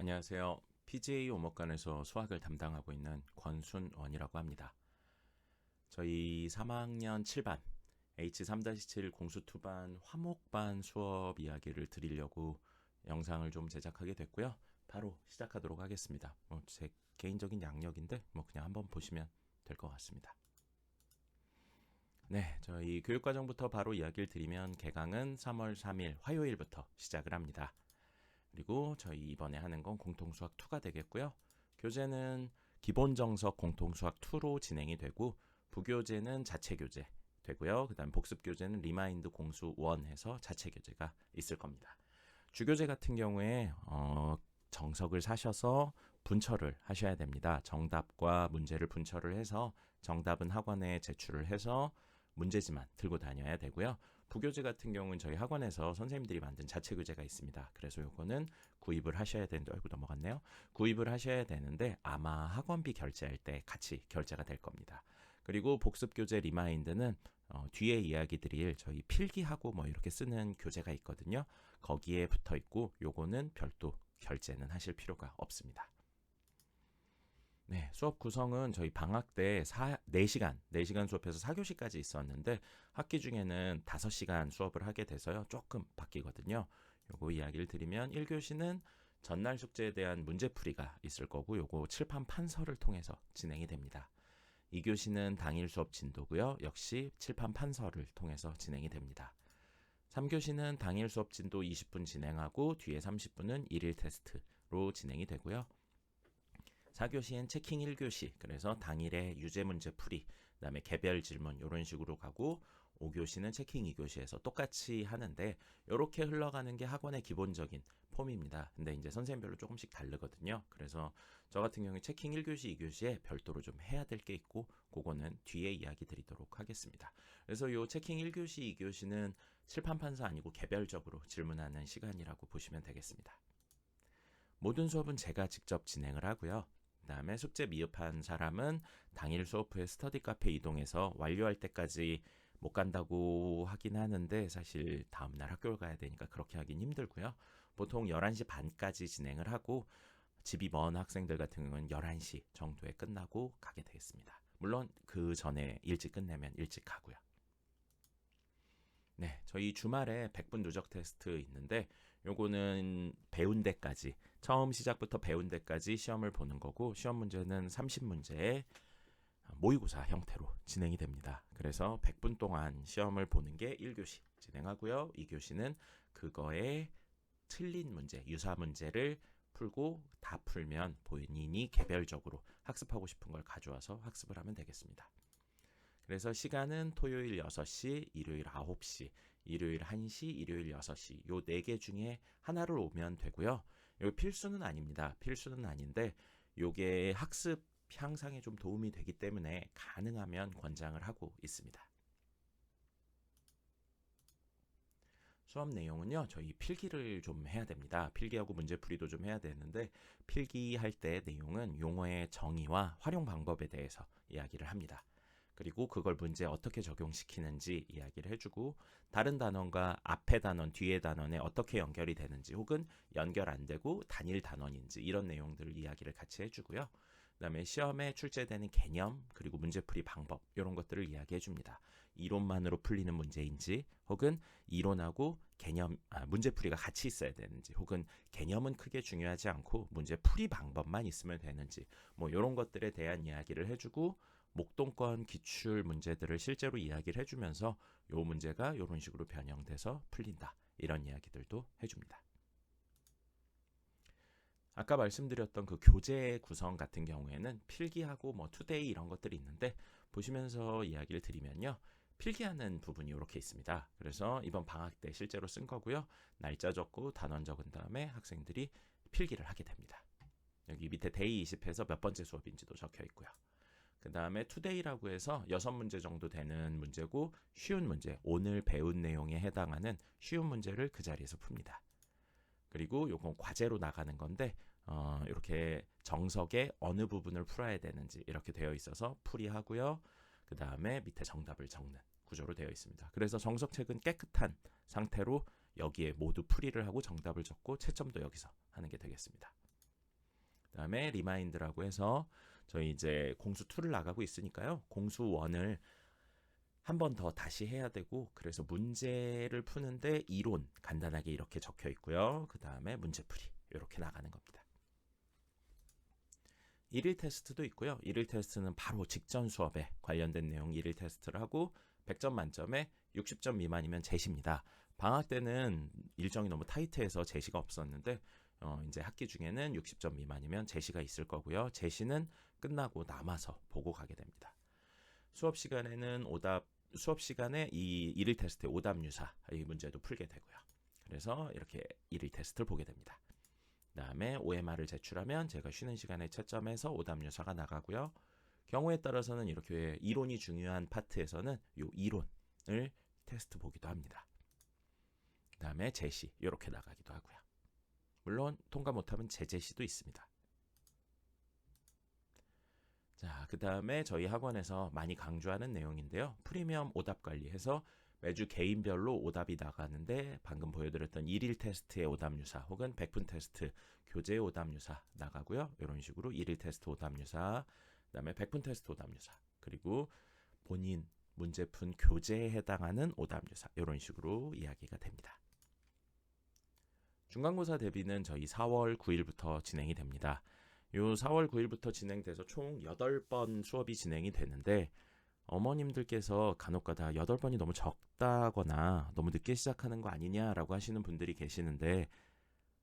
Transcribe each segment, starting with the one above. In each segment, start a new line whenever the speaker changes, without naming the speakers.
안녕하세요. PGA 오목관에서 수학을 담당하고 있는 권순원이라고 합니다. 저희 3학년 7반 H3-7 공수2반 화목반 수업 이야기를 드리려고 영상을 좀 제작하게 됐고요. 바로 시작하도록 하겠습니다. 제 개인적인 양력인데 그냥 한번 보시면 될 것 같습니다. 네, 저희 교육과정부터 바로 이야기를 드리면 개강은 3월 3일 화요일부터 시작을 합니다. 그리고 저희 이번에 하는 건 공통수학 2가 되겠고요. 교재는 기본정석 공통수학 2로 진행이 되고 부교재는 자체교재 되고요. 그 다음 복습교재는 리마인드 공수 1 해서 자체교재가 있을 겁니다. 주교재 같은 경우에 정석을 사셔서 분철을 하셔야 됩니다. 정답과 문제를 분철을 해서 정답은 학원에 제출을 해서 문제지만 들고 다녀야 되고요. 부교재 같은 경우는 저희 학원에서 선생님들이 만든 자체 교재가 있습니다. 그래서 요거는 구입을 하셔야 되는데, 넘어갔네요. 구입을 하셔야 되는데 아마 학원비 결제할 때 같이 결제가 될 겁니다. 그리고 복습 교재 리마인드는 뒤에 이야기 드릴 저희 필기하고 이렇게 쓰는 교재가 있거든요. 거기에 붙어 있고 요거는 별도 결제는 하실 필요가 없습니다. 네, 수업 구성은 저희 방학 때 4시간 수업해서 4교시까지 있었는데 학기 중에는 5시간 수업을 하게 돼서요. 조금 바뀌거든요. 요거 이야기를 드리면 1교시는 전날 숙제에 대한 문제풀이가 있을 거고 요거 칠판 판서를 통해서 진행이 됩니다. 2교시는 당일 수업 진도고요. 역시 칠판 판서를 통해서 진행이 됩니다. 3교시는 당일 수업 진도 20분 진행하고 뒤에 30분은 일일 테스트로 진행이 되고요. 4교시엔 체킹 1교시, 그래서 당일에 유제 문제 풀이, 그 다음에 개별 질문 이런 식으로 가고 5교시는 체킹 2교시에서 똑같이 하는데 이렇게 흘러가는 게 학원의 기본적인 폼입니다. 근데 이제 선생님별로 조금씩 다르거든요. 그래서 저 같은 경우에 체킹 1교시, 2교시에 별도로 좀 해야 될 게 있고 그거는 뒤에 이야기 드리도록 하겠습니다. 그래서 이 체킹 1교시, 2교시는 칠판 판서 아니고 개별적으로 질문하는 시간이라고 보시면 되겠습니다. 모든 수업은 제가 직접 진행을 하고요. 그 다음에 숙제 미흡한 사람은 당일 수업 후에 스터디 카페 이동해서 완료할 때까지 못 간다고 하긴 하는데 사실 다음날 학교를 가야 되니까 그렇게 하긴 힘들고요. 보통 11시 반까지 진행을 하고 집이 먼 학생들 같은 경우는 11시 정도에 끝나고 가게 되겠습니다. 물론 그 전에 일찍 끝내면 일찍 가고요. 네, 저희 주말에 100분 누적 테스트 있는데 요거는 배운 데까지 처음 시작부터 배운 데까지 시험을 보는 거고 시험 문제는 30문제의 모의고사 형태로 진행이 됩니다. 그래서 100분 동안 시험을 보는 게 1교시 진행하고요. 2교시는 그거에 틀린 문제, 유사 문제를 풀고 다 풀면 본인이 개별적으로 학습하고 싶은 걸 가져와서 학습을 하면 되겠습니다. 그래서 시간은 토요일 6시, 일요일 9시, 일요일 1시, 일요일 6시 요 4개 중에 하나를 오면 되고요. 요 필수는 아닙니다. 필수는 아닌데 요게 학습 향상에 좀 도움이 되기 때문에 가능하면 권장을 하고 있습니다. 수업 내용은요. 저희 필기를 좀 해야 됩니다. 필기하고 문제풀이도 좀 해야 되는데 필기할 때 내용은 용어의 정의와 활용 방법에 대해서 이야기를 합니다. 그리고 그걸 문제에 어떻게 적용시키는지 이야기를 해주고 다른 단원과 앞에 단원, 뒤에 단원에 어떻게 연결이 되는지 혹은 연결 안 되고 단일 단원인지 이런 내용들을 이야기를 같이 해주고요. 그 다음에 시험에 출제되는 개념 그리고 문제풀이 방법 이런 것들을 이야기해 줍니다. 이론만으로 풀리는 문제인지 혹은 이론하고 문제풀이가 같이 있어야 되는지 혹은 개념은 크게 중요하지 않고 문제풀이 방법만 있으면 되는지 이런 것들에 대한 이야기를 해주고 목동권 기출 문제들을 실제로 이야기를 해주면서 요 문제가 이런 식으로 변형돼서 풀린다 이런 이야기들도 해줍니다. 아까 말씀드렸던 그 교재 구성 같은 경우에는 필기하고 투데이 이런 것들이 있는데 보시면서 이야기를 드리면요. 필기하는 부분이 이렇게 있습니다. 그래서 이번 방학 때 실제로 쓴 거고요. 날짜 적고 단원 적은 다음에 학생들이 필기를 하게 됩니다. 여기 밑에 데이 20에서 몇 번째 수업인지도 적혀 있고요. 그 다음에 투데이라고 해서 6문제 정도 되는 문제고 쉬운 문제, 오늘 배운 내용에 해당하는 쉬운 문제를 그 자리에서 풉니다. 그리고 요건 과제로 나가는 건데 이렇게 정석의 어느 부분을 풀어야 되는지 이렇게 되어 있어서 풀이하고요. 그 다음에 밑에 정답을 적는 구조로 되어 있습니다. 그래서 정석책은 깨끗한 상태로 여기에 모두 풀이를 하고 정답을 적고 채점도 여기서 하는 게 되겠습니다. 그다음에 리마인드라고 해서 저희 이제 공수 2를 나가고 있으니까요. 공수 1을 한 번 더 다시 해야 되고, 그래서 문제를 푸는데 이론 간단하게 이렇게 적혀 있고요. 그다음에 문제풀이 이렇게 나가는 겁니다. 1일 테스트도 있고요. 1일 테스트는 바로 직전 수업에 관련된 내용 1일 테스트를 하고 100점 만점에 60점 미만이면 제시입니다. 방학 때는 일정이 너무 타이트해서 제시가 없었는데 이제 학기 중에는 60점 미만이면 제시가 있을 거고요. 제시는 끝나고 남아서 보고 가게 됩니다. 수업 시간에 이 1일 테스트의 오답 유사 이 문제도 풀게 되고요. 그래서 이렇게 1일 테스트를 보게 됩니다. 그다음에 OMR을 제출하면 제가 쉬는 시간에 채점해서 오답 유사가 나가고요. 경우에 따라서는 이렇게 이론이 중요한 파트에서는 이 이론을 테스트 보기도 합니다. 그다음에 제시 이렇게 나가기도 하고요. 물론 통과 못하면 재제시도 있습니다. 자, 그다음에 저희 학원에서 많이 강조하는 내용인데요. 프리미엄 오답 관리해서 매주 개인별로 오답이 나가는데 방금 보여드렸던 1일 테스트의 오답 유사 혹은 100분 테스트 교재 오답 유사 나가고요. 이런 식으로 1일 테스트 오답 유사, 그다음에 100분 테스트 오답 유사, 그리고 본인 문제 푼 교재에 해당하는 오답 유사 이런 식으로 이야기가 됩니다. 중간고사 대비는 저희 4월 9일부터 진행이 됩니다. 요 4월 9일부터 진행돼서 총 8번 수업이 진행이 되는데 어머님들께서 간혹가다 8번이 너무 적다거나 너무 늦게 시작하는 거 아니냐라고 하시는 분들이 계시는데,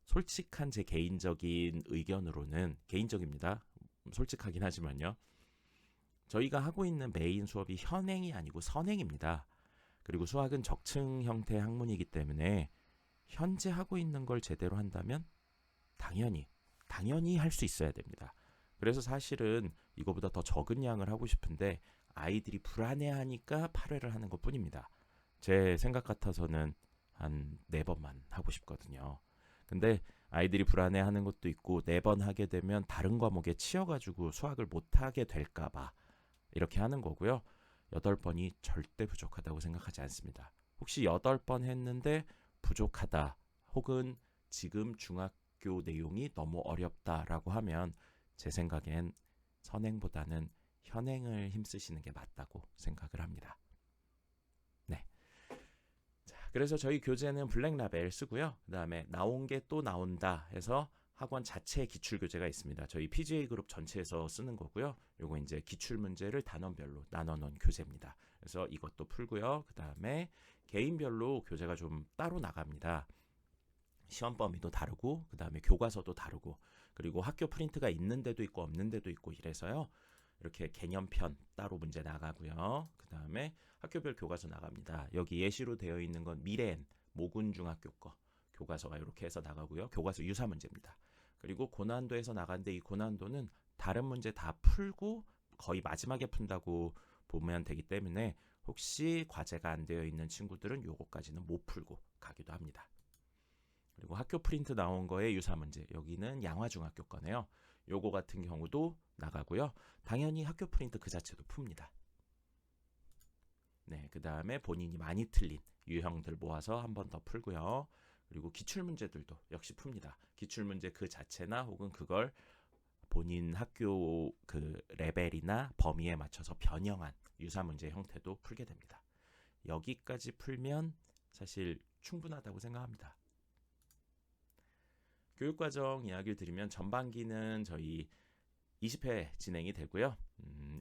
솔직한 제 개인적인 의견으로는, 개인적입니다. 솔직하긴 하지만요. 저희가 하고 있는 메인 수업이 현행이 아니고 선행입니다. 그리고 수학은 적층 형태 학문이기 때문에 현재 하고 있는 걸 제대로 한다면 당연히 할 수 있어야 됩니다. 그래서 사실은 이거보다 더 적은 양을 하고 싶은데 아이들이 불안해하니까 8회를 하는 것뿐입니다. 제 생각 같아서는 한 4번만 하고 싶거든요. 근데 아이들이 불안해하는 것도 있고 4번 하게 되면 다른 과목에 치여가지고 수학을 못하게 될까봐 이렇게 하는 거고요. 8번이 절대 부족하다고 생각하지 않습니다. 혹시 8번 했는데 부족하다 혹은 지금 중학교 내용이 너무 어렵다라고 하면 제 생각엔 선행보다는 현행을 힘쓰시는 게 맞다고 생각을 합니다. 네. 자, 그래서 저희 교재는 블랙라벨 쓰고요. 그 다음에 나온 게 또 나온다 해서 학원 자체 기출 교재가 있습니다. 저희 PGA 그룹 전체에서 쓰는 거고요. 요거 이제 기출 문제를 단원별로 나눠 놓은 교재입니다. 그래서 이것도 풀고요. 그 다음에 개인별로 교재가 좀 따로 나갑니다. 시험 범위도 다르고 그 다음에 교과서도 다르고, 그리고 학교 프린트가 있는 데도 있고 없는 데도 있고 이래서요. 이렇게 개념편 따로 문제 나가고요. 그 다음에 학교별 교과서 나갑니다. 여기 예시로 되어 있는 건 미래엔 모군중학교 거 교과서가 이렇게 해서 나가고요. 교과서 유사 문제입니다. 그리고 고난도에서 나간데 이 고난도는 다른 문제 다 풀고 거의 마지막에 푼다고 보면 되기 때문에 혹시 과제가 안 되어 있는 친구들은 요거까지는 못 풀고 가기도 합니다. 그리고 학교 프린트 나온 거에 유사 문제, 여기는 양화중학교 거네요. 요거 같은 경우도 나가고요. 당연히 학교 프린트 그 자체도 풉니다. 네, 그 다음에 본인이 많이 틀린 유형들 모아서 한 번 더 풀고요. 그리고 기출문제들도 역시 풉니다. 기출문제 그 자체나 혹은 그걸 본인 학교 그 레벨이나 범위에 맞춰서 변형한 유사문제 형태도 풀게 됩니다. 여기까지 풀면 사실 충분하다고 생각합니다. 교육과정 이야기를 드리면 전반기는 저희 20회 진행이 되고요.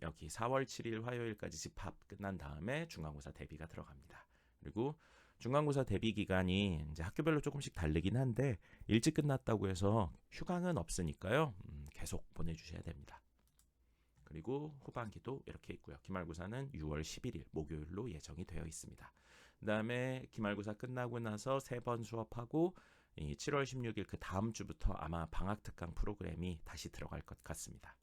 여기 4월 7일 화요일까지 집합 끝난 다음에 중간고사 대비가 들어갑니다. 그리고 중간고사 대비 기간이 이제 학교별로 조금씩 다르긴 한데 일찍 끝났다고 해서 휴강은 없으니까요. 계속 보내주셔야 됩니다. 그리고 후반기도 이렇게 있고요. 기말고사는 6월 11일 목요일로 예정이 되어 있습니다. 그 다음에 기말고사 끝나고 나서 3번 수업하고 7월 16일 그 다음 주부터 아마 방학 특강 프로그램이 다시 들어갈 것 같습니다.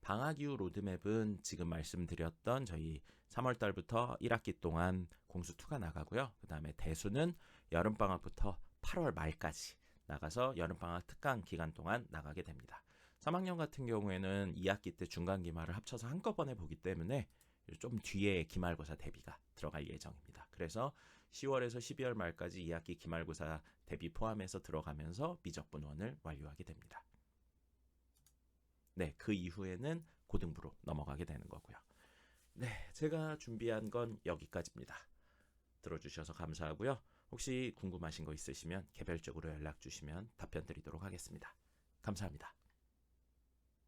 방학 이후 로드맵은 지금 말씀드렸던 저희 3월 달부터 1학기 동안 공수2가 나가고요. 그 다음에 대수는 여름방학부터 8월 말까지 나가서 여름방학 특강 기간 동안 나가게 됩니다. 3학년 같은 경우에는 2학기 때 중간기말을 합쳐서 한꺼번에 보기 때문에 좀 뒤에 기말고사 대비가 들어갈 예정입니다. 그래서 10월에서 12월 말까지 2학기 기말고사 대비 포함해서 들어가면서 미적분원을 완료하게 됩니다. 네, 그 이후에는 고등부로 넘어가게 되는 거고요. 네, 제가 준비한 건 여기까지입니다. 들어주셔서 감사하고요. 혹시 궁금하신 거 있으시면 개별적으로 연락 주시면 답변 드리도록 하겠습니다. 감사합니다.